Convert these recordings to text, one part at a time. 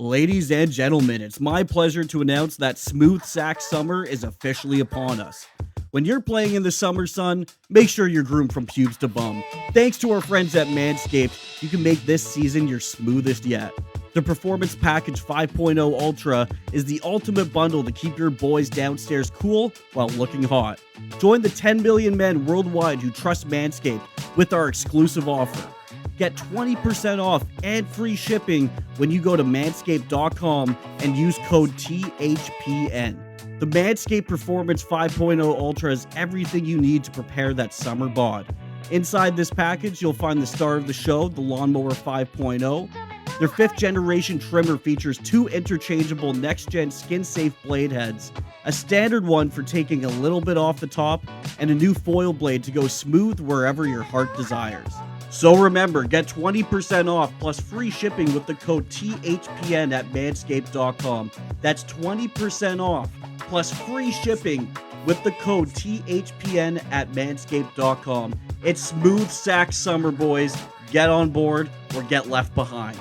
Ladies and gentlemen, it's my pleasure to announce that Smooth Sack Summer is officially upon us. When you're playing in the summer sun, make sure you're groomed from pubes to bum. Thanks to our friends at Manscaped, you can make this season your smoothest yet. The Performance Package 5.0 Ultra is the ultimate bundle to keep your boys downstairs cool while looking hot. Join the 10 million men worldwide who trust Manscaped with our exclusive offer. Get 20% off and free shipping when you go to manscaped.com and use code THPN. The Manscaped Performance 5.0 Ultra has everything you need to prepare that summer bod. Inside this package, you'll find the star of the show, the Lawnmower 5.0. Their 5th generation trimmer features 2 interchangeable next-gen skin-safe blade heads, a standard one for taking a little bit off the top, and a new foil blade to go smooth wherever your heart desires. So remember, get 20% off plus free shipping with the code THPN at manscaped.com. That's 20% off plus free shipping with the code THPN at manscaped.com. It's Smooth Sack Summer, boys. Get on board or get left behind.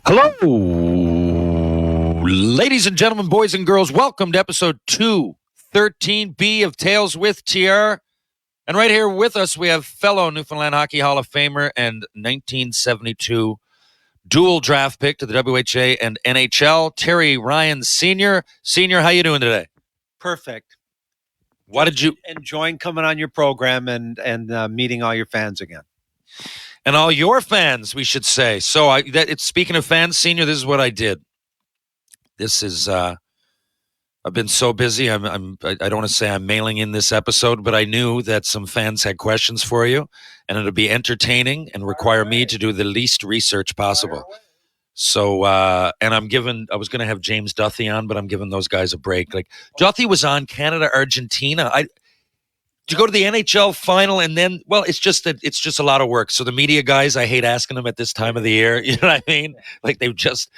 Hello, ladies and gentlemen, boys and girls. Welcome to episode 213B of Tales with TR. And right here with us, we have fellow Newfoundland Hockey Hall of Famer and 1972 dual draft pick to the WHA and NHL, Terry Ryan Sr. Senior, how you doing today? Perfect. What did you enjoying coming on your program and meeting all your fans again? And all your fans, we should say. So speaking of fans, Senior, this is what I did. This is I've been so busy. I don't want to say I'm mailing in this episode, but I knew that some fans had questions for you, and it'll be entertaining and require me to do the least research possible. So, and I was going to have James Duthie on, but I'm giving those guys a break. Like, Duthie was on Canada, Argentina. To go to the NHL final, and then, well, it's just a lot of work. So the media guys, I hate asking them at this time of the year. You know what I mean? Like they've just,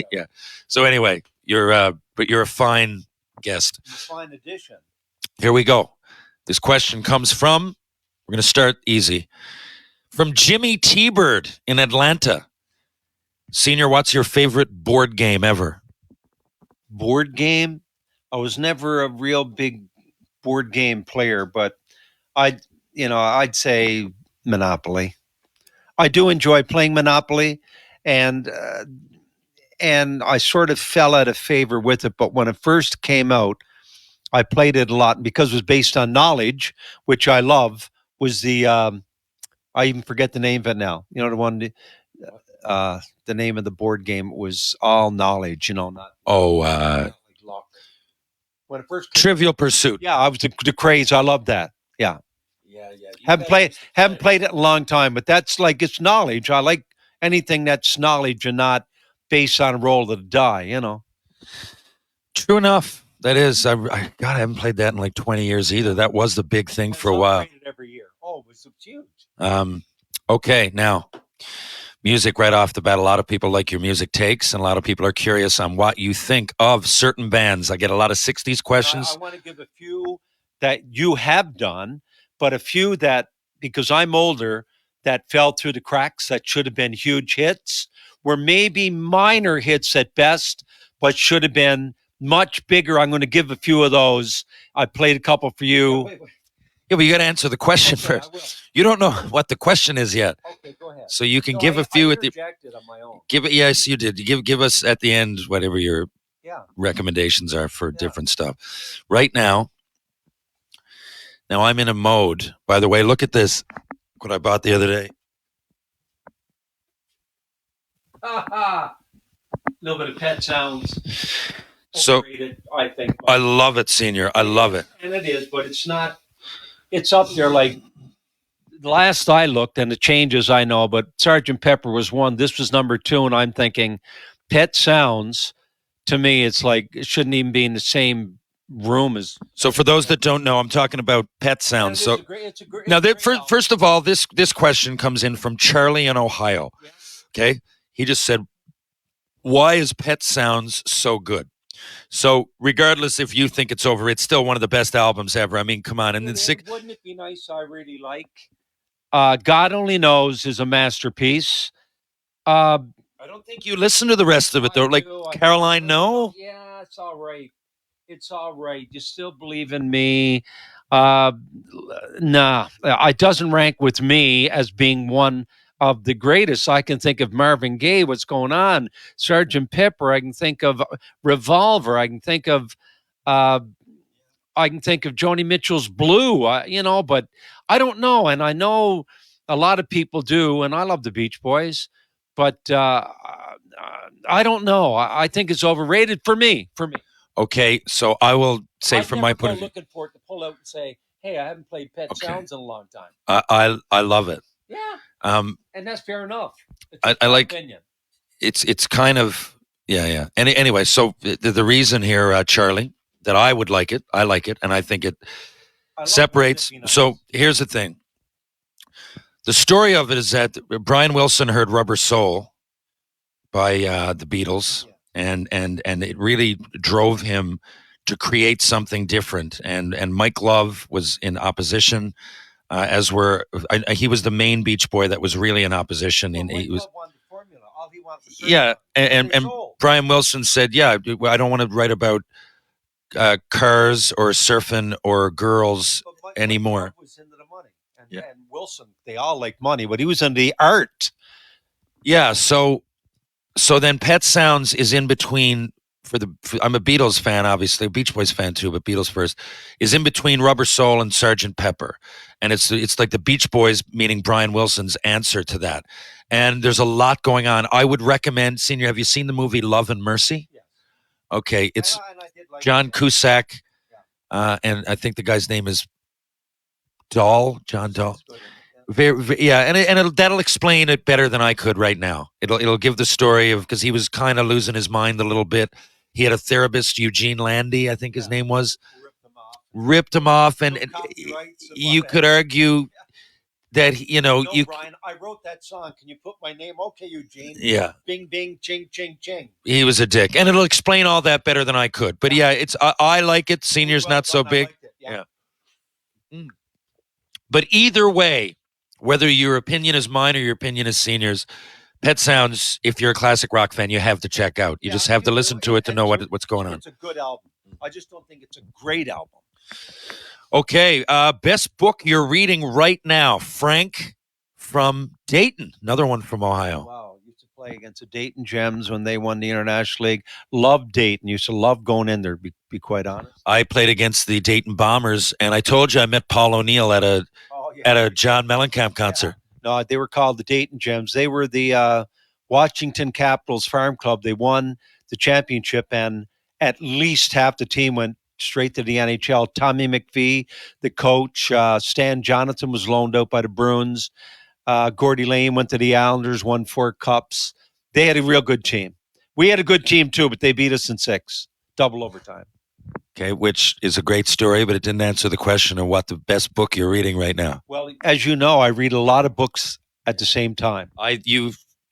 yeah. So anyway, you're a fine guest. A fine addition. Here we go. This question comes from, we're going to start easy, from Jimmy T-Bird in Atlanta. Senior, what's your favorite board game ever? Board game? I was never a real big board game player, but I'd say Monopoly. I do enjoy playing Monopoly, and I sort of fell out of favor with it. But when it first came out, I played it a lot because it was based on knowledge, which I love. Was the I even forget the name of it now. You know, the one. The name of the board game was All Knowledge. You know, not like luck. When it first came Trivial Pursuit. Yeah, I was the craze. I love that. Yeah. Haven't played it in a long time, but that's like, it's knowledge. I like anything that's knowledge and not based on a roll of the die, you know. True enough. That is, I haven't played that in like 20 years either. That was the big thing for a while. Every year. Oh, it was huge. Okay, now, music right off the bat. A lot of people like your music takes, and a lot of people are curious on what you think of certain bands. I get a lot of 60s questions. I want to give a few that you have done, but a few that, because I'm older, that fell through the cracks that should have been huge hits, were maybe minor hits at best, but should have been much bigger. I'm going to give a few of those. I played a couple for you. Wait. Yeah, but you got to answer the question first. You don't know what the question is yet. Okay, go ahead. So you can give a few at the. On my own. Give it. Yes, you did. Give us at the end whatever your recommendations are for different stuff. Right now. Now I'm in a mode. By the way, look at this. What I bought the other day. A little bit of Pet Sounds. So Overrated, I think. I love it, Senior. I love it. And it is, but it's not. It's up there. Like the last I looked, and the changes I know, but Sgt. Pepper was one. This was number 2, and I'm thinking, Pet Sounds. To me, it's like it shouldn't even be in the same room as. So for those that don't know, I'm talking about Pet Sounds. So now, first of all, this question comes in from Charlie in Ohio. Okay, he just said, "Why is Pet Sounds so good?" So regardless if you think it's over, it's still one of the best albums ever. I mean, come on. And then wouldn't it be nice? I really like God Only Knows is a masterpiece. Uh, I don't think you listen to the rest of it, though. Like Caroline, no? Yeah, it's all right. It's all right. You still believe in me. Uh, nah, it doesn't rank with me as being one of the greatest. I can think of Marvin Gaye, What's Going On, Sergeant Pepper. I can think of Revolver. Uh, I can think of Joni Mitchell's Blue. But I don't know, and I know a lot of people do, and I love the Beach Boys, but I don't know. I think it's overrated for me. Okay, so I will say from my point of view, looking for it to pull out and say, "Hey, I haven't played Pet Sounds in a long time." I love it. Yeah, Um, and that's fair enough. I like opinion. it's kind of yeah. Anyway, so the reason here, Charlie, that I would like it, I like it, and I think it separates. So here's the thing. The story of it is that Brian Wilson heard Rubber Soul by the Beatles, and it really drove him to create something different. And Mike Love was in opposition, he was the main Beach Boy that was really in opposition, and he was. And Brian Wilson said, "Yeah, I don't want to write about cars or surfing or girls anymore." Was into the money, and Wilson, they all like money, but he was into the art. Yeah, so then Pet Sounds is in between. I'm a Beatles fan, obviously, a Beach Boys fan too, but Beatles first, is in between Rubber Soul and Sgt. Pepper, and it's like the Beach Boys, meaning Brian Wilson's answer to that. And there's a lot going on. I would recommend, Senior, have you seen the movie Love and Mercy? Yes. Okay, it's John Cusack, and I think the guy's name is John Dahl. And that'll explain it better than I could right now. It'll give the story of, because he was kind of losing his mind a little bit. He had a therapist, Eugene Landy, I think his name was, ripped him off, and you could argue that Brian, I wrote that song. Can you put my name? Okay, Eugene. Yeah. Bing, bing, ching, ching, ching. He was a dick, and it'll explain all that better than I could. But yeah, it's I like it. Senior's not so big. Yeah. But either way, whether your opinion is mine or your opinion is Senior's, Pet Sounds, if you're a classic rock fan, you have to check out. You just have to listen to it to know what's going on. It's a good album. I just don't think it's a great album. Okay, best book you're reading right now. Frank from Dayton, another one from Ohio. Wow, used to play against the Dayton Gems when they won the International League. Loved Dayton. Used to love going in there, be quite honest. I played against the Dayton Bombers, and I told you I met Paul O'Neill at a John Mellencamp concert. Yeah. No, they were called the Dayton Gems. They were the Washington Capitals Farm Club. They won the championship, and at least half the team went straight to the NHL. Tommy McPhee, the coach, Stan Jonathan was loaned out by the Bruins. Gordie Lane went to the Islanders, won 4 cups. They had a real good team. We had a good team too, but they beat us in 6, double overtime. Okay, which is a great story, but it didn't answer the question of what the best book you're reading right now. Well, as you know, I read a lot of books at the same time.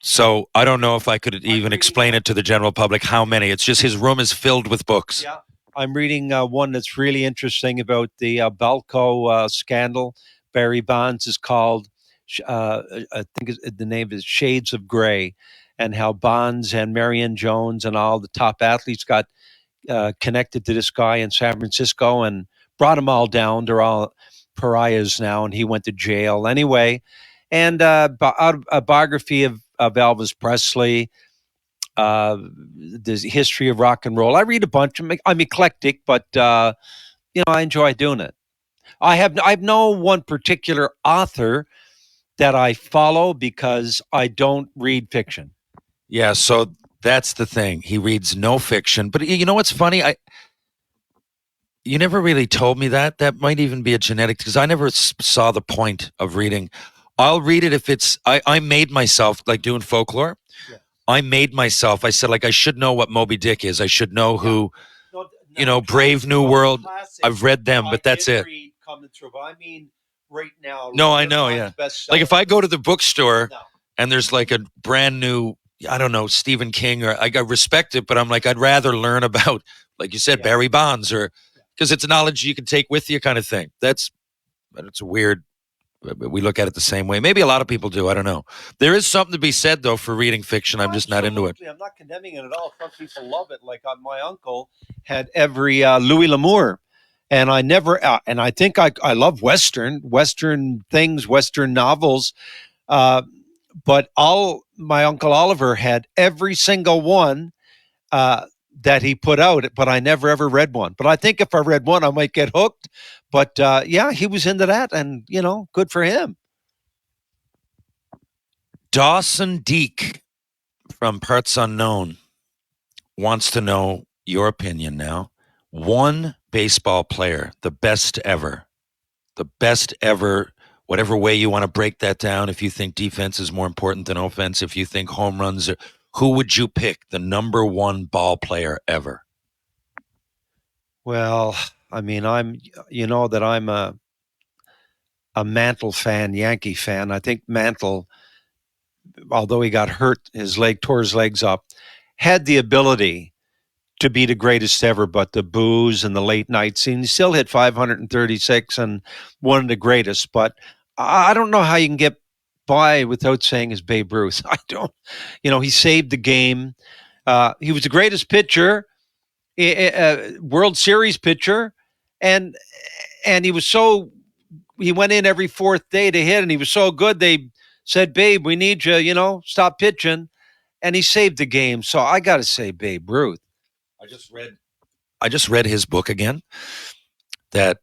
So I don't know if I could even explain it to the general public how many. It's just his room is filled with books. Yeah. I'm reading one that's really interesting about the Balco scandal. Barry Bonds is called, I think the name is Shades of Grey, and how Bonds and Marion Jones and all the top athletes got connected to this guy in San Francisco and brought them all down. They're all pariahs now, and he went to jail anyway. And a biography of Elvis Presley, the history of rock and roll. I read a bunch. I'm eclectic, but I enjoy doing it. I have no one particular author that I follow because I don't read fiction. Yeah, so that's the thing. He reads no fiction. But you know what's funny? You never really told me that. That might even be a genetic, because I never saw the point of reading. I'll read it if it's, I made myself, like doing folklore. Yeah. I made myself, I said, I should know what Moby Dick is. I should know who, Brave New World. Classics. I've read them, but that's it. Coming through, but I mean, right now. No, I know, yeah. Like if I go to the bookstore and there's like a brand new, I don't know, Stephen King, or I respect it, but I'm like, I'd rather learn about, like you said, Barry Bonds, or because it's knowledge you can take with you kind of thing. It's a weird we look at it the same way. Maybe a lot of people do. I don't know. There is something to be said, though, for reading fiction. I'm just not into it. I'm not condemning it at all. Some people love it. Like my uncle had every Louis L'Amour, and I never. And I think I love Western things, Western novels. But my Uncle Oliver had every single one that he put out, but I never ever read one. But I think if I read one, I might get hooked. But yeah, he was into that, and good for him. Dawson Deek from Parts Unknown wants to know your opinion now. One baseball player, the best ever, whatever way you want to break that down. If you think defense is more important than offense, if you think home runs are, who would you pick? The number one ball player ever? Well, I mean, I'm a Mantle fan, Yankee fan. I think Mantle, although he got hurt, tore his legs up, had the ability to be the greatest ever, but the booze and the late night scene, he still hit 536 and one of the greatest. But I don't know how you can get by without saying is Babe Ruth. I don't, he saved the game. He was the greatest pitcher, World Series pitcher, and he went in every fourth day to hit, and he was so good they said, Babe, we need you, stop pitching, and he saved the game. So I got to say Babe Ruth. I just read his book again. That,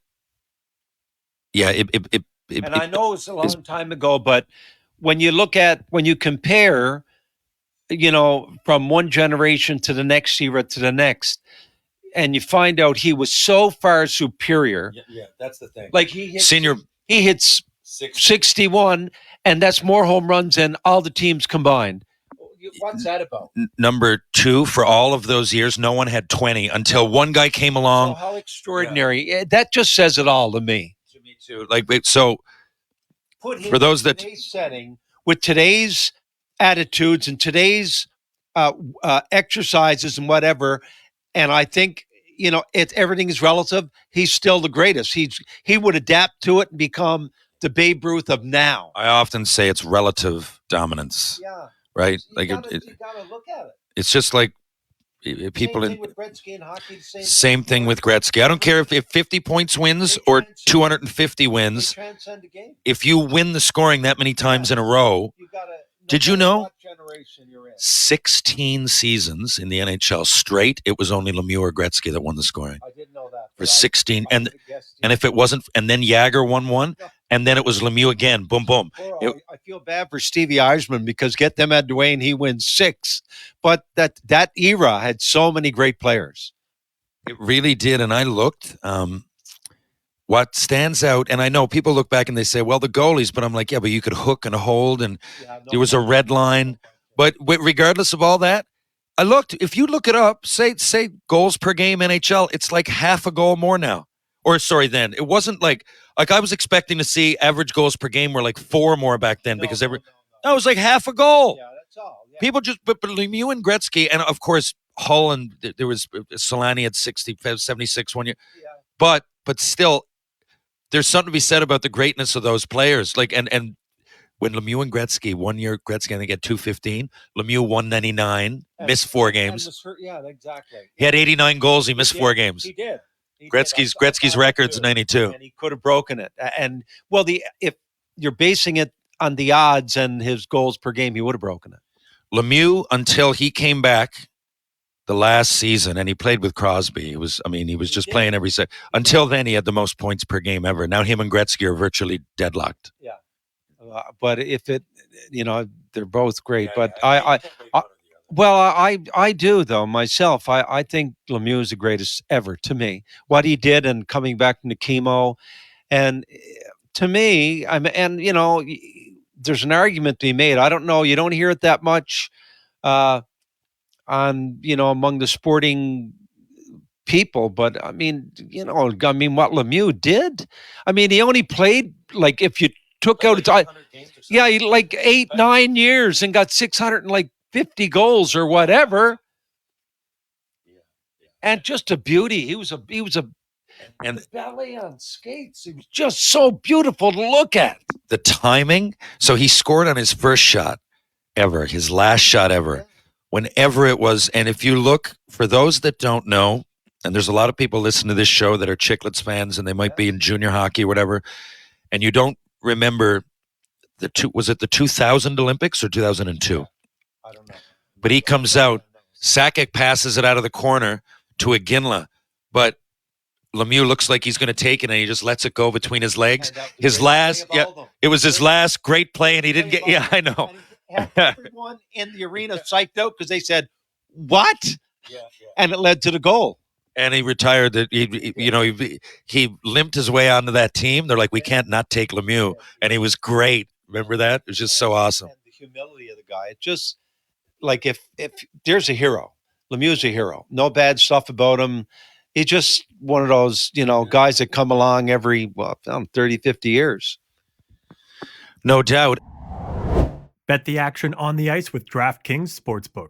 yeah, and I know it's a long time ago, but when you compare, from one generation to the next era to the next, and you find out he was so far superior. Yeah, that's the thing. Like he hits 61, and that's more home runs than all the teams combined. What's that about? Number two, for all of those years, no one had 20 until one guy came along. So how extraordinary. Yeah. That just says it all to me. To me too. So put him for those in today's setting with today's attitudes and today's exercises and whatever, and I think everything is relative. He's still the greatest. He would adapt to it and become the Babe Ruth of now. I often say it's relative dominance. Yeah. Right? You gotta look at it. It's just like people same thing with Gretzky in hockey. Same thing with Gretzky. I don't care if 50 points wins or 250 wins. Transcend the game. If you win the scoring that many times in a row, did you know? 16 seasons in the NHL straight, it was only Lemieux or Gretzky that won the scoring. I didn't know that. For 16. And if it wasn't, and then Jagger won one, and then it was Lemieux again. Boom, boom. I feel bad for Stevie Eisman because get them at Dwayne, he wins 6. But that era had so many great players. It really did. And I looked, what stands out, and I know people look back and they say, well, the goalies, but I'm like, yeah, but you could hook and hold, and there was a red line. But regardless of all that, I looked. If you look it up, say goals per game NHL, it's like half a goal more now. Or sorry, then it wasn't like I was expecting to see average goals per game were like 4 more back then because that was like half a goal. Yeah, that's all. Yeah. People just but Lemieux and Gretzky, and of course Hull, and there was Solani at 76 one year. Yeah. But still, there's something to be said about the greatness of those players. Like and when Lemieux and Gretzky, 1 year Gretzky I think at 215, Lemieux 199, missed 4 games. Yeah, exactly. He had 89 goals. He missed 4 games. He did. Gretzky's record's 92, and he could have broken it. And well, if you're basing it on the odds and his goals per game, he would have broken it. Lemieux, until he came back the last season and he played with Crosby, he was just playing every second. Until then, he had the most points per game ever. Now him and Gretzky are virtually deadlocked. Yeah. But if they're both great. Yeah, but I do though myself. I think Lemieux is the greatest ever to me. What he did and coming back from the chemo, and to me, there's an argument to be made. I don't know. You don't hear it that much, among the sporting people. But what Lemieux did. He only played like if you took out like 8-9 years and got 650 goals or whatever. And just a beauty. He was And the ballet on skates, it was just so beautiful to look at. the timing. So he scored on his first shot ever, his last shot ever, whenever it was. And if you look, for those that don't know, and there's a lot of people listening to this show that are Chicklets fans, and they might be in junior hockey or whatever, and you don't remember was it the 2000 Olympics or 2002? I don't know. But he comes out, Sakic passes it out of the corner to Iginla, but Lemieux looks like he's going to take it, and he just lets it go between his legs. His last, it was his last great play, and he didn't get. Yeah, I know. Everyone in the arena psyched out because they said, "What?" And it led to the goal. And he retired. He limped his way onto that team. They're like, we can't not take Lemieux, and he was great. Remember that? It was just so awesome. And the humility of the guy. It just like if there's a hero, Lemieux's a hero. No bad stuff about him. He's just one of those, guys that come along every 30, 50 years. No doubt. Bet the action on the ice with DraftKings Sportsbook.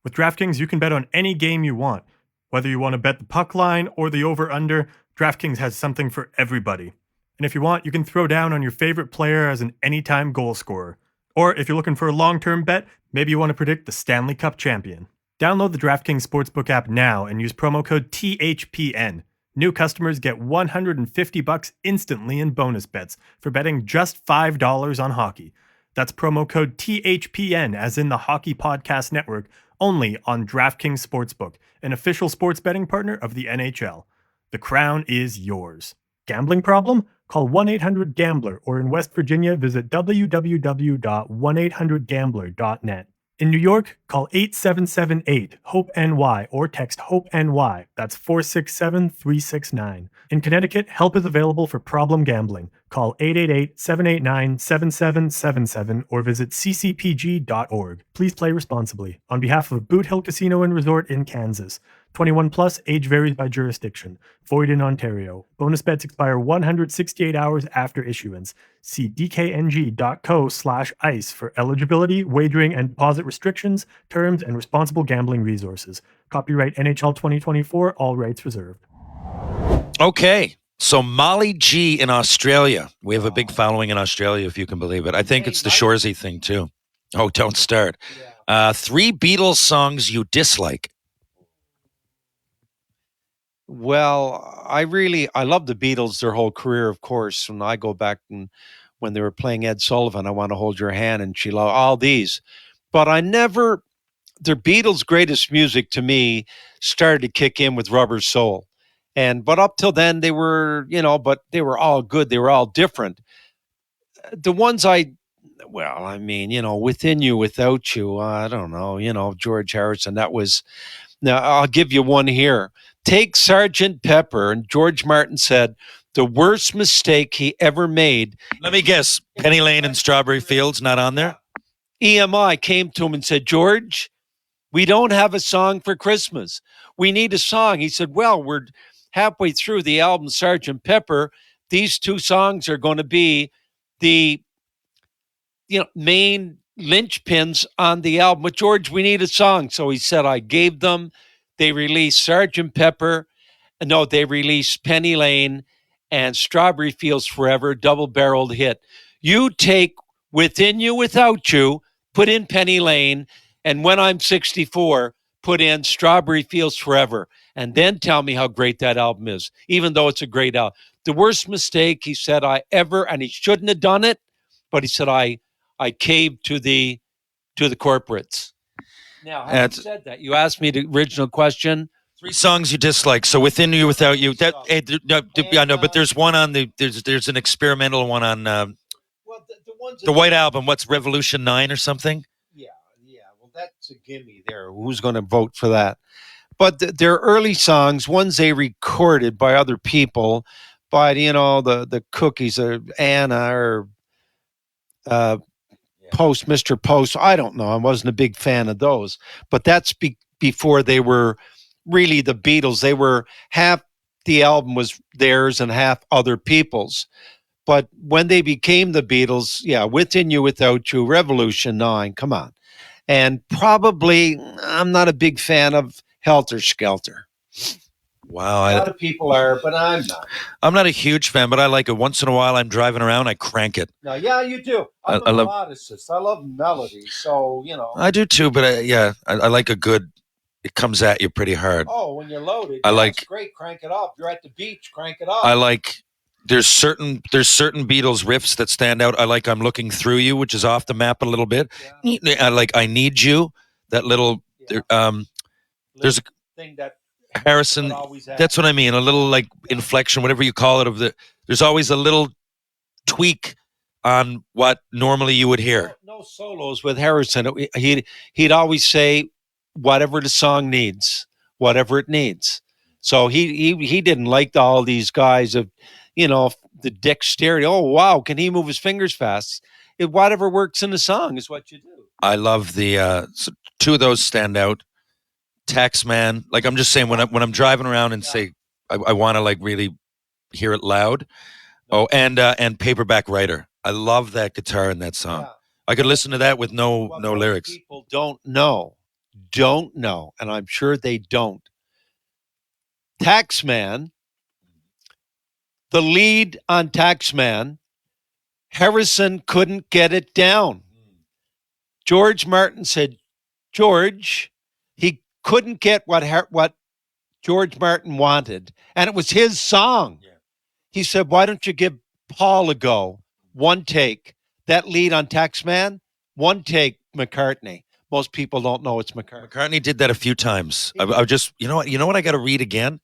With DraftKings, you can bet on any game you want. Whether you want to bet the puck line or the over-under, DraftKings has something for everybody. And if you want, you can throw down on your favorite player as an anytime goal scorer. Or if you're looking for a long-term bet, maybe you want to predict the Stanley Cup champion. Download the DraftKings Sportsbook app now and use promo code THPN. New customers get $150 instantly in bonus bets for betting just $5 on hockey. That's promo code THPN, as in the Hockey Podcast Network, only on DraftKings Sportsbook, an official sports betting partner of the NHL. The crown is yours. Gambling problem? Call 1-800-GAMBLER, or in West Virginia, visit www.1800gambler.net. In New York, call 8778-HOPE-NY or text HOPE-NY. That's 467-369. In Connecticut, help is available for problem gambling. Call 888-789-7777 or visit ccpg.org. Please play responsibly. On behalf of Boot Hill Casino and Resort in Kansas. 21 plus, age varies by jurisdiction. Void in Ontario. Bonus bets expire 168 hours after issuance. See dkng.co/ice for eligibility, wagering, and deposit restrictions, terms, and responsible gambling resources. Copyright NHL 2024, all rights reserved. Okay. So Molly G in Australia. We have a big following in Australia, if you can believe it. I think it's the Shoresy thing, too. Oh, don't start. 3 Beatles songs you dislike. Well, I love the Beatles, their whole career, of course. When I go back and when they were playing Ed Sullivan, I Want to Hold Your Hand, and she loved all these. But their Beatles' greatest music to me started to kick in with Rubber Soul. But up till then they were, but they were all good. They were all different. The ones Within You, Without You, I don't know, George Harrison, that was, now I'll give you one here. Take Sgt. Pepper, and George Martin said the worst mistake he ever made. Let me guess, Penny Lane and Strawberry Fields not on there? EMI came to him and said, George, we don't have a song for Christmas. We need a song. He said, well, we're halfway through the album Sgt. Pepper. These 2 songs are going to be the main linchpins on the album. But George, we need a song. So he said, I gave them. They released Sgt. Pepper. No, they released Penny Lane and Strawberry Fields Forever, double-barreled hit. You take Within You, Without You, put in Penny Lane, and When I'm 64, put in Strawberry Fields Forever, and then tell me how great that album is, even though it's a great album. The worst mistake, he said, and he shouldn't have done it, but he said, I caved to the corporates. Now, having said that, you asked me the original question. 3 songs you dislike. So Within You, Without You. But there's one on there's an experimental one on the White Album. What's Revolution 9 or something? Yeah. Well, that's a gimme there. Who's going to vote for that? But their early songs, ones they recorded by other people, by the Cookies or Anna or Post, Mr. Post. I don't know. I wasn't a big fan of those. But that's before they were really the Beatles. They were half the album was theirs and half other people's. But when they became the Beatles, Within You, Without You, Revolution 9, come on. And probably I'm not a big fan of Helter Skelter. Wow. A lot of people are, but I'm not. I'm not a huge fan, but I like it. Once in a while, I'm driving around, I crank it. No, yeah, you do. I'm a melodicist. I love melody, so, I do too, but I like a good, it comes at you pretty hard. Oh, when you're loaded, it's great. Crank it up. You're at the beach, crank it up. I like, there's certain Beatles riffs that stand out. I like I'm Looking Through You, which is off the map a little bit. Yeah. I like I Need You, that little, there's a thing that Harrison, that's what I mean, a little like inflection, whatever you call it, there's always a little tweak on what normally you would hear. No solos with Harrison. He'd always say whatever the song needs, whatever it needs. So he didn't like all these guys of, the dexterity. Oh, wow, can he move his fingers fast? Whatever works in the song is what you do. I love the two of those stand out. Taxman, like I'm just saying when I'm driving around and say I want to like really hear it loud. Oh, and Paperback Writer. I love that guitar in that song. Yeah. I could listen to that with no lyrics. People don't know, and I'm sure they don't. Taxman, the lead on Taxman, Harrison couldn't get it down. George Martin said, George, he couldn't get what George Martin wanted, and it was his song. Yeah. He said, why don't you give Paul a go? One take. That lead on Taxman, one take, McCartney. Most people don't know it's McCartney. McCartney did that a few times. I just, you know what I got to read again?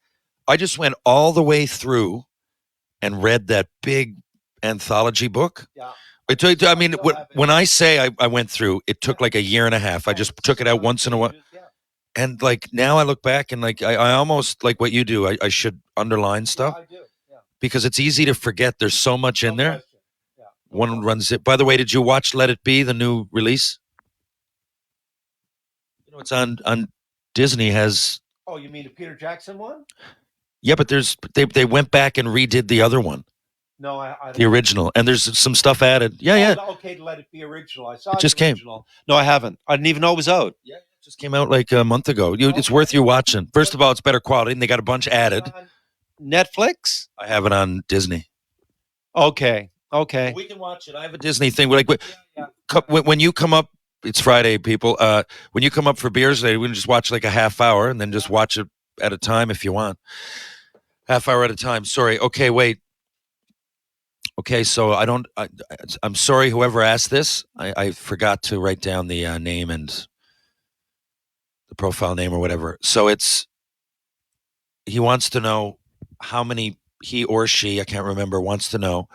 I just went all the way through and read that big anthology book. Yeah. I mean, when I say I went through, it took like a year and a half. I just took it out once in a while. And like now I look back and like I almost like what you do. I should underline stuff because it's easy to forget. There's so much in there. One runs it. By the way, did you watch Let It Be, the new release? It's on Disney. Has you mean the Peter Jackson one? Yeah, but they went back and redid the other one. No, I the original, and there's some stuff added. Yeah. Okay, to Let It Be original. I saw it just came. No, I haven't. I didn't even know it was out. Yeah, it just came out like a month ago. It's worth you watching. First of all, it's better quality, and they got a bunch added. Netflix? I have it on Disney. Okay. We can watch it. I have a Disney thing. When you come up, it's Friday, people. When you come up for beers today, we can just watch like a half hour, and then just watch it at a time if you want. Half hour at a time. Sorry. Okay, wait. Okay, so I'm sorry, whoever asked this. I forgot to write down the name and the profile name or whatever. So he wants to know how many, he or she, I can't remember, wants to know.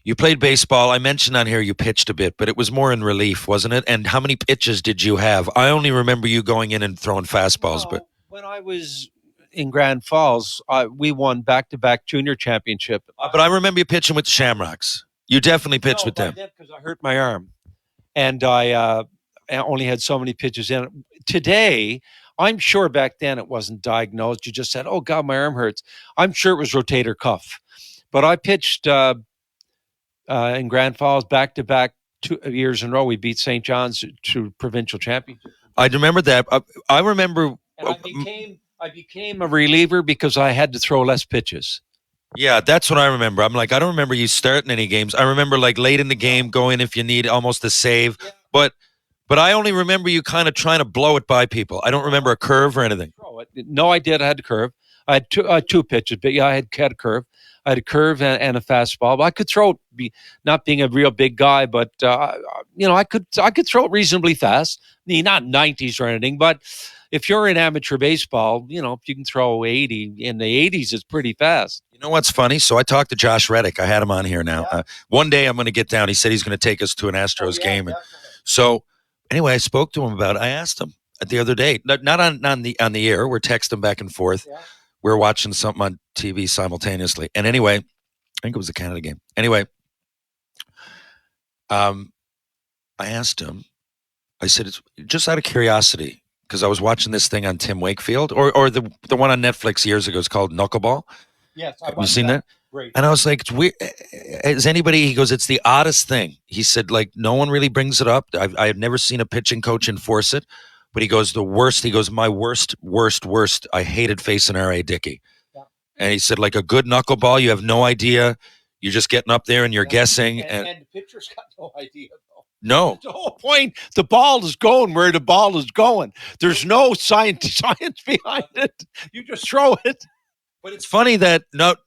You played baseball. I mentioned on here you pitched a bit, but it was more in relief, wasn't it? And how many pitches did you have? I only remember you going in and throwing fastballs. But when I was in Grand Falls, we won back-to-back junior championship. But I remember you pitching with the Shamrocks. You definitely pitched with them. Because I hurt my arm, and I only had so many pitches in. Today, I'm sure back then it wasn't diagnosed. You just said, "Oh God, my arm hurts." I'm sure it was rotator cuff, but I pitched in Grand Falls back-to-back 2 years in a row. We beat St. John's to provincial championship. I remember that. I remember. And I became a reliever because I had to throw less pitches. Yeah, that's what I remember. I'm like, I don't remember you starting any games. I remember like late in the game going if you need almost a save. Yeah. But I only remember you kind of trying to blow it by people. I don't remember a curve or anything. No, I did. I had a curve. I had two pitches, but yeah, I had a curve. I had a curve and a fastball. But I could throw it, not being a real big guy, but I could throw it reasonably fast. Not 90s or anything, but if you're in amateur baseball, if you can throw 80 in the 80s, it's pretty fast. You know what's funny? So I talked to Josh Reddick. I had him on here now. Yeah. One day I'm going to get down. He said he's going to take us to an Astros game. And so anyway, I spoke to him about it. I asked him the other day, not on the air. We're texting back and forth. Yeah. We're watching something on TV simultaneously. And anyway, I think it was a Canada game. Anyway, I asked him, I said, it's just out of curiosity, because I was watching this thing on Tim Wakefield, or the one on Netflix years ago. It's called Knuckleball. Yes, have you seen that? Great. And I was like, it's weird. Is anybody? He goes, it's the oddest thing. He said, like, no one really brings it up. I have never seen a pitching coach enforce it. But he goes, the worst. He goes, my worst. I hated facing R.A. Dickey. And he said, like a good knuckleball, you have no idea. You're just getting up there and you're guessing. And the pitcher's got no idea, though. No. That's the whole point. The ball is going where the ball is going. There's no science behind it. You just throw it. But it's funny that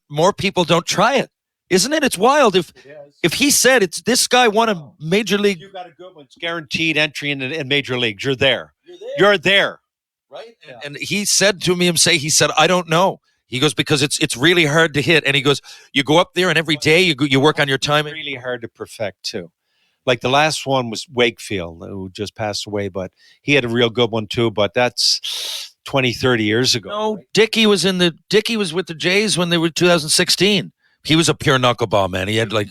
more people don't try it. Isn't it? It's wild. If he said it's this guy won a major league. You got a good one. It's guaranteed entry in major leagues. You're there. You're there. Right? And he said to me, he said, I don't know. He goes, because it's really hard to hit. And he goes, you go up there and every day you work on your timing. It's really hard to perfect too. Like the last one was Wakefield, who just passed away, but he had a real good one too. But that's 20, 30 years ago. No, right? Dickey was with the Jays when they were 2016. He was a pure knuckleball, man. He had like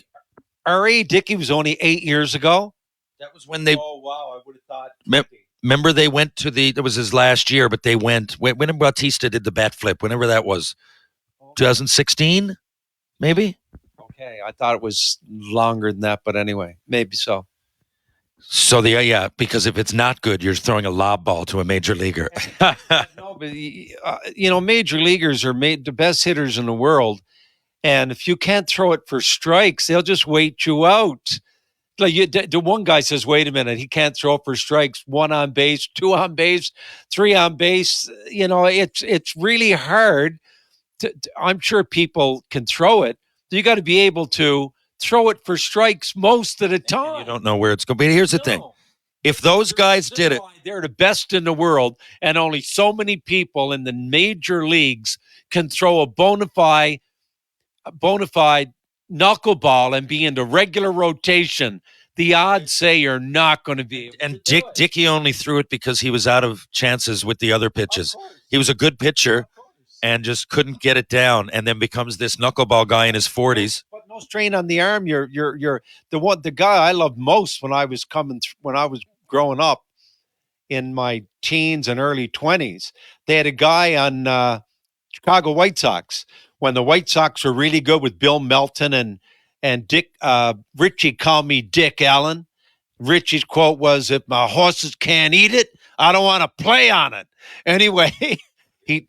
R.A. Dickey was only 8 years ago. That was when they. Oh wow! I would have thought. Remember, they went to it was his last year, but they went when Bautista did the bat flip, whenever that was, 2016, maybe. Okay, I thought it was longer than that, but anyway, maybe so. So because if it's not good, you're throwing a lob ball to a major leaguer. No, but major leaguers are the best hitters in the world, and if you can't throw it for strikes, they'll just wait you out. Like the one guy says, wait a minute, he can't throw for strikes, 1 on base, 2 on base, 3 on base. It's really hard. I'm sure people can throw it. You got to be able to throw it for strikes most of the time. And you don't know where it's going. But here's the thing. If those guys did it. They're the best in the world, and only so many people in the major leagues can throw a bona fide knuckleball and be in the regular rotation. The odds say you're not going to be able to do it. Dickey only threw it because he was out of chances with the other pitches. He was a good pitcher and just couldn't get it down, and then becomes this knuckleball guy in his 40s. But no strain on the arm. You're the guy I loved most when I was growing up in my teens and early 20s. They had a guy on Chicago White Sox when the White Sox were really good with Bill Melton and Dick. Richie called me Dick Allen. Richie's quote was, "If my horses can't eat it, I don't want to play on it." Anyway, he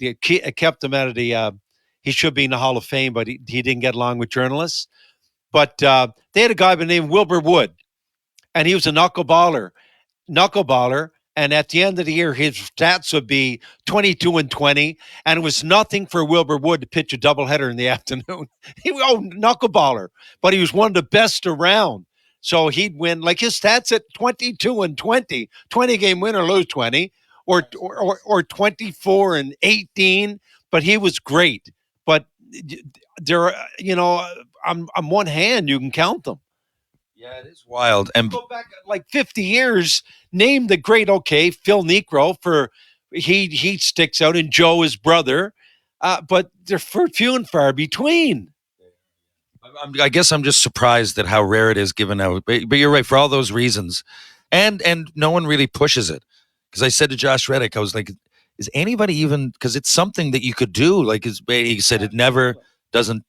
kept him out of the. He should be in the Hall of Fame, but he didn't get along with journalists. But they had a guy by the name of Wilbur Wood, and he was a knuckleballer. And at the end of the year, his stats would be 22-20, and it was nothing for Wilbur Wood to pitch a doubleheader in the afternoon. He was knuckleballer, but he was one of the best around. So he'd win, like his stats at 22-20, 20-game win or lose 20, or 24-18. But he was great. But there, on one hand, you can count them. Yeah, it is wild. And go back like 50 years. Name the great, Phil Niekro, for he sticks out, and Joe, his brother, but they're few and far between. I guess I'm just surprised at how rare it is given out. But you're right, for all those reasons, and no one really pushes it. Because I said to Josh Reddick, I was like, is anybody even? Because it's something that you could do. Like he said, it never doesn't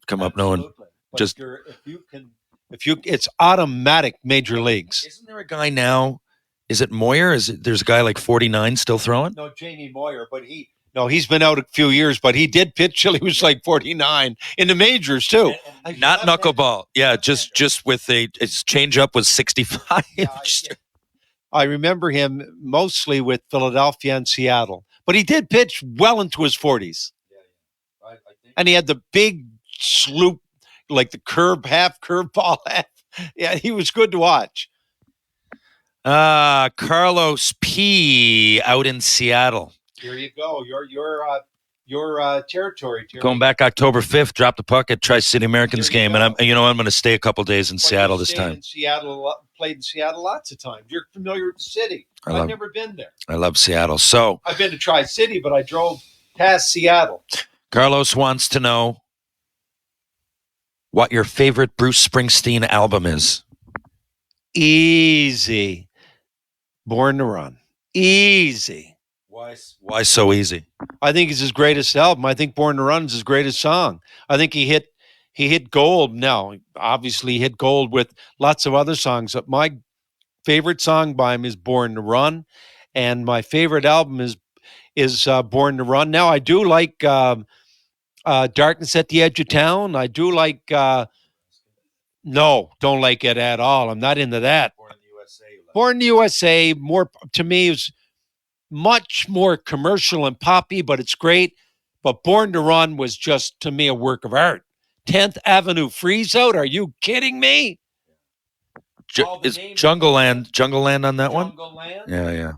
come up. No one just it's automatic major leagues. Isn't there a guy now? Is it Moyer? There's a guy like 49 still throwing? No, Jamie Moyer, but he's been out a few years, but he did pitch till he was like 49 in the majors too. Not knuckleball. Yeah, just with his changeup was 65. I remember him mostly with Philadelphia and Seattle, but he did pitch well into his 40s. Yeah. And he had the big sloop, like the half curveball. Yeah, he was good to watch. Carlos P. out in Seattle. Here you go. Your territory. Going back October 5th, drop the puck at Tri-City Americans game, and I'm going to stay a couple days in Seattle this time. Played in Seattle lots of times. You're familiar with the city. I've never been there. I love Seattle. So I've been to Tri-City, but I drove past Seattle. Carlos wants to know what your favorite Bruce Springsteen album is. Easy. Born to Run. Easy. Why so easy? I think it's his greatest album. I think Born to Run is his greatest song. I think he hit gold. Now, obviously, he hit gold with lots of other songs. But my favorite song by him is Born to Run, and my favorite album is Born to Run. Now, I do like Darkness at the Edge of Town. I do like. No, don't like it at all. I'm not into that. Born in the USA, more to me is much more commercial and poppy, but it's great. But Born to Run was just, to me, a work of art. 10th Avenue Freeze Out? Are you kidding me? Is Jungle Land on that one? Jungle Land? Yeah.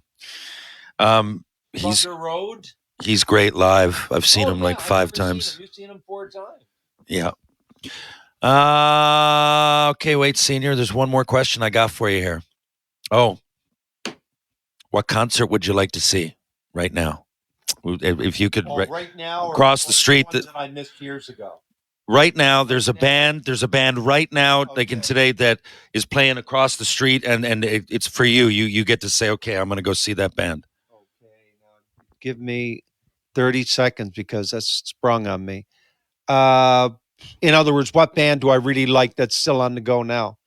Bunker Road? He's great live. I've seen him like 5 times. You've seen him 4 times. Yeah. Okay, wait, Senior. There's one more question I got for you here. Oh, what concert would you like to see right now? If you could, right now, across the street that I missed years ago. Right now, there's a band. There's a band right now, like in today, that is playing across the street, and it's for you. You get to say, okay, I'm going to go see that band. Okay, now give me 30 seconds because that's sprung on me. In other words, what band do I really like that's still on the go now?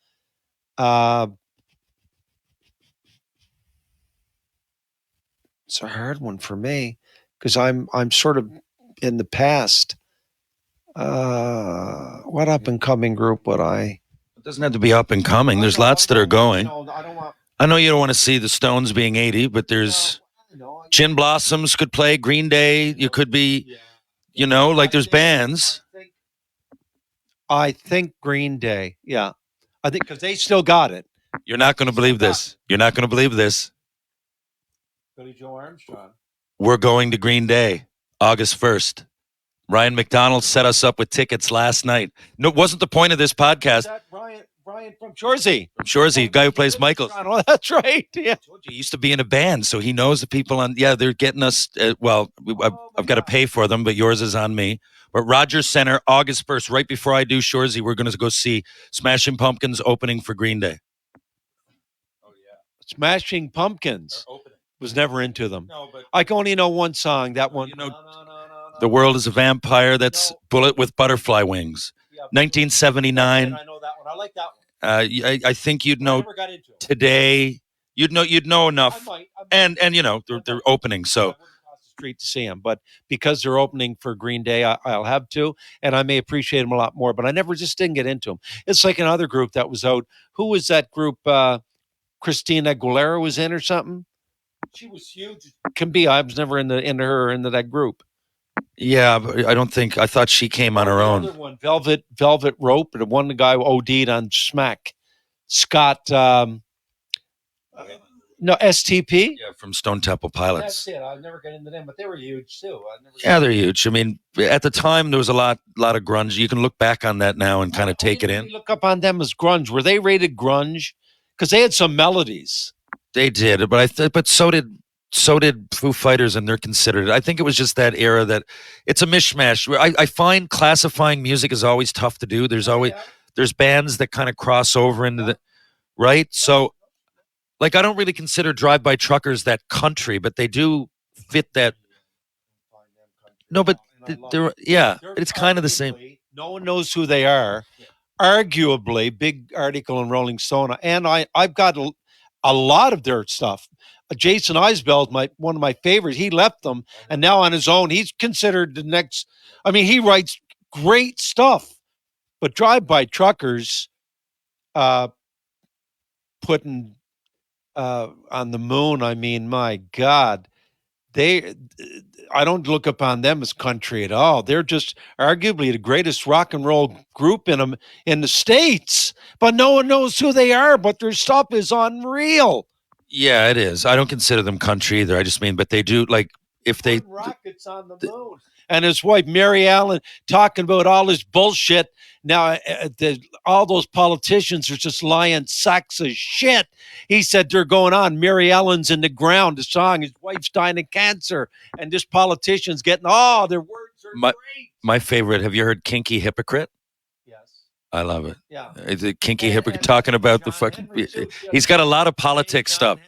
It's a hard one for me because I'm sort of in the past. What up and coming group would I? It doesn't have to be up and coming. There's lots that are going. I know you don't want to see the Stones being 80, but there's Gin Blossoms could play, Green Day. You could be, like there's bands. I think Green Day. Yeah, I think because they still got it. You're not going to believe this. You're not going to believe this. Billy Joe Armstrong. We're going to Green Day, August 1st. Ryan McDonald set us up with tickets last night. No, it wasn't the point of this podcast. Is that Ryan from Shoresy? From Shoresy, guy who plays Michaels. Oh, that's right. Yeah. He used to be in a band, so he knows the people on. Yeah, they're getting us. I've got to pay for them, but yours is on me. But Rogers Center, August 1st, right before I do Shoresy, we're going to go see Smashing Pumpkins opening for Green Day. Oh, yeah. Smashing Pumpkins. Was never into them. No, but I can only know one song. That one. The World is a Vampire. That's Bullet with Butterfly Wings. Yeah, 1979. I know that one. I like that one. I think you'd know today. You'd know enough. I might. And they're opening. So across the street to see them, but because they're opening for Green Day, I'll have to, and I may appreciate them a lot more. But I never just didn't get into them. It's like another group that was out. Who was that group? Christina Aguilera was in or something. She was huge. Can be. I was never into that group. Yeah, but I don't think. I thought she came on her own. Other one, Velvet Rope, and one the guy OD'd on smack. Scott. No, STP. Yeah, from Stone Temple Pilots. That's it. I never got into them, but they were huge too. They're huge. I mean, at the time there was a lot of grunge. You can look back on that now and kind of take it in. Look up on them as grunge. Were they rated grunge? Because they had some melodies. They did, but so did Foo Fighters, and they're considered. I think it was just that era that it's a mishmash. I find classifying music is always tough to do. There's bands that kind of cross over into the right. So, like, I don't really consider Drive-By Truckers that country, but they do fit that. No, but it's kind of the same. No one knows who they are. Arguably, big article in Rolling Stone, and I've got a lot of their stuff. Jason Isbell is one of my favorites. He left them, and now on his own, he's considered the next. I mean, he writes great stuff. But Drive-By Truckers, putting on the moon. I mean, my God, I don't look upon them as country at all. They're just arguably the greatest rock and roll group in the States, but no one knows who they are, but their stuff is unreal. Yeah, it is. I don't consider them country either. I just mean, but they do, like, if they rockets on the moon. And his wife Mary Allen talking about all this bullshit. Now, all those politicians are just lying sacks of shit. He said they're going on. Mary Allen's in the ground. The song, his wife's dying of cancer, and this politician's getting. Oh, their words are great. My favorite. Have you heard "Kinky Hypocrite"? Yes, I love it. Yeah, the Kinky Hypocrite talking about John the fucking. He's got a lot of politics stuff.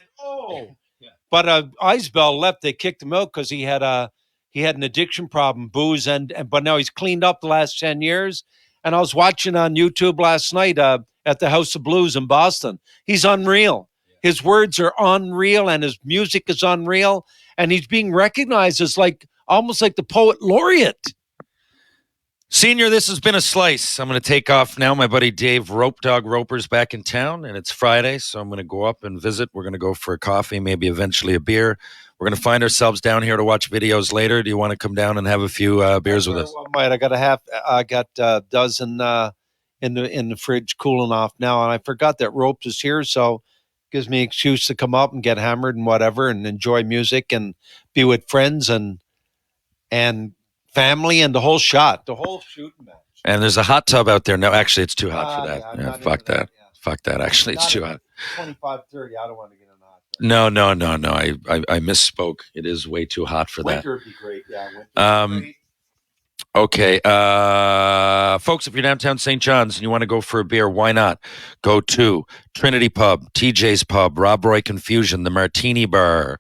But Isbell left. They kicked him out because he had an addiction problem, booze, but now he's cleaned up the last 10 years. And I was watching on YouTube last night at the House of Blues in Boston. He's unreal. His words are unreal, and his music is unreal, and he's being recognized as almost like the poet laureate. Senior, this has been a slice. I'm going to take off now. My buddy Dave Rope Dog Roper's back in town, and it's Friday, so I'm going to go up and visit. We're going to go for a coffee, maybe eventually a beer. We're going to find ourselves down here to watch videos later. Do you want to come down and have a few beers with us? I got a dozen in the fridge cooling off now, and I forgot that Ropes is here, so gives me an excuse to come up and get hammered and whatever, and enjoy music and be with friends and family and the whole shooting match. And there's a hot tub out there. No, actually, it's too hot for that. Yeah, fuck that. Fuck that. Actually, it's too hot. 25, 30. I don't want to get in the hot tub. No. I misspoke. It is way too hot for that. Winter would be great. Yeah, winter would be great. Okay. Folks, if you're downtown St. John's and you want to go for a beer, why not? Go to Trinity Pub, TJ's Pub, Rob Roy Confusion, the Martini Bar,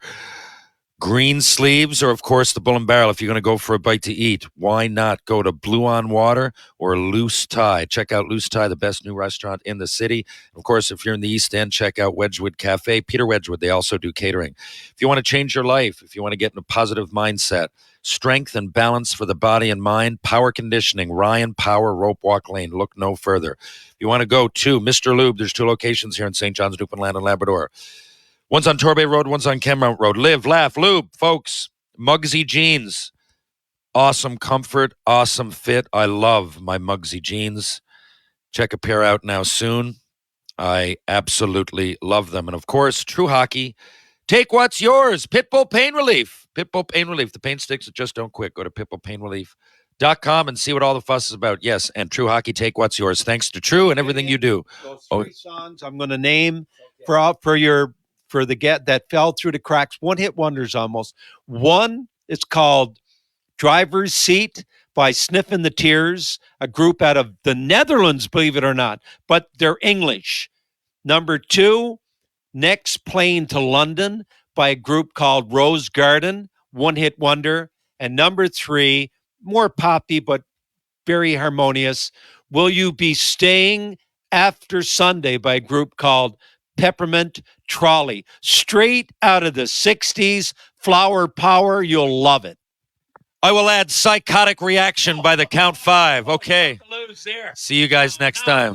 Green Sleeves, or, of course, the Bull and Barrel. If you're going to go for a bite to eat, why not go to Blue on Water or Loose Tie? Check out Loose Tie, the best new restaurant in the city. Of course, if you're in the East End, check out Wedgwood Cafe. Peter Wedgwood, they also do catering. If you want to change your life, if you want to get in a positive mindset, strength and balance for the body and mind, Power Conditioning, Ryan Power, Rope Walk Lane. Look no further. If you want to go to Mr. Lube, there's 2 locations here in St. John's, Newfoundland, and Labrador. One's on Torbay Road, one's on Kenmount Road. Live, laugh, lube, folks. Muggsy jeans. Awesome comfort, awesome fit. I love my Muggsy jeans. Check a pair out now soon. I absolutely love them. And, of course, True Hockey. Take what's yours. Pitbull Pain Relief. Pitbull Pain Relief. The pain sticks that just don't quit. Go to pitbullpainrelief.com and see what all the fuss is about. Yes, and True Hockey, take what's yours. Thanks to True and everything you do. Those 3 songs I'm going to name for the get that fell through the cracks, one-hit wonders almost. One, it's called Driver's Seat by Sniffin' the Tears, a group out of the Netherlands, believe it or not, but they're English. Number 2, Next Plane to London by a group called Rose Garden, one-hit wonder. And number 3, more poppy but very harmonious, Will You Be Staying After Sunday by a group called Peppermint Trolley. Straight out of the 60s, flower power, you'll love it. I will add Psychotic Reaction by the Count 5. Okay. See you guys next time.